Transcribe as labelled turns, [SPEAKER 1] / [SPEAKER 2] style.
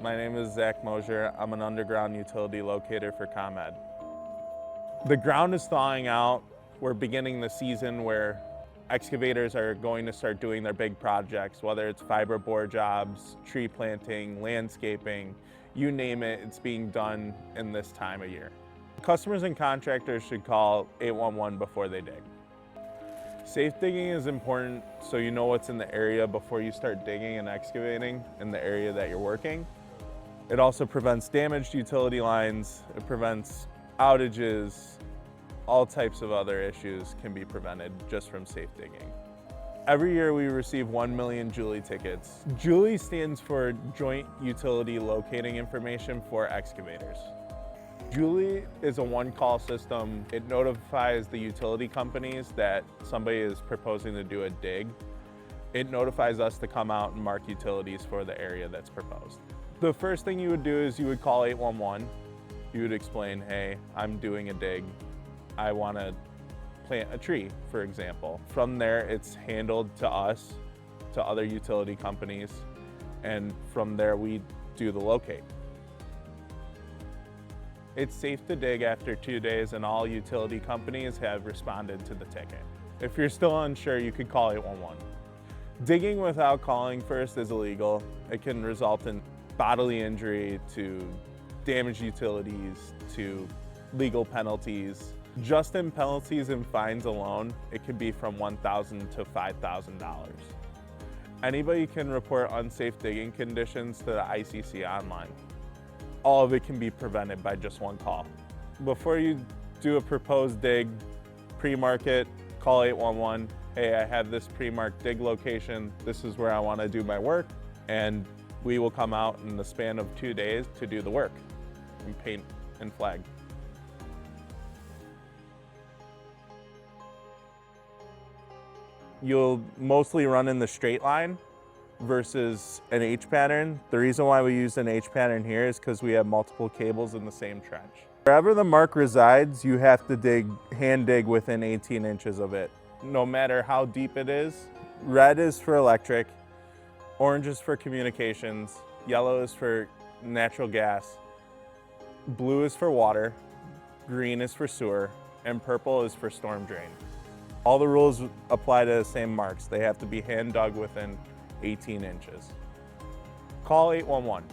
[SPEAKER 1] My name is Zach Mosier. I'm an underground utility locator for ComEd. The ground is thawing out. We're beginning the season where excavators are going to start doing their big projects, whether it's fiberboard jobs, tree planting, landscaping, you name it, it's being done in this time of year. Customers and contractors should call 811 before they dig. Safe digging is important so you know what's in the area before you start digging and excavating in the area that you're working. It also prevents damaged utility lines, it prevents outages, all types of other issues can be prevented just from safe digging. Every year we receive 1 million Julie tickets. Julie stands for Joint Utility Locating Information for Excavators. Julie is a one-call system. It notifies the utility companies that somebody is proposing to do a dig. It notifies us to come out and mark utilities for the area that's proposed. The first thing you would do is you would call 811. You would explain, hey, I'm doing a dig. I want to plant a tree, for example. From there, it's handled to us, to other utility companies, and from there we do the locate. It's safe to dig after 2 days, and all utility companies have responded to the ticket. If you're still unsure, you could call 811. Digging without calling first is illegal. It can result in bodily injury, to damaged utilities, to legal penalties. Just in penalties and fines alone, it could be from $1,000 to $5,000. Anybody can report unsafe digging conditions to the ICC online. All of it can be prevented by just one call. Before you do a proposed dig, pre-mark it, call 811. Hey, I have this pre-marked dig location. This is where I want to do my work. And we will come out in the span of 2 days to do the work and paint and flag. You'll mostly run in the straight line versus an H pattern. The reason why we use an H pattern here is because we have multiple cables in the same trench. Wherever the mark resides, you have to hand dig within 18 inches of it, no matter how deep it is. Red is for electric, orange is for communications, yellow is for natural gas, blue is for water, green is for sewer, and purple is for storm drain. All the rules apply to the same marks. They have to be hand dug within 18 inches. Call 811.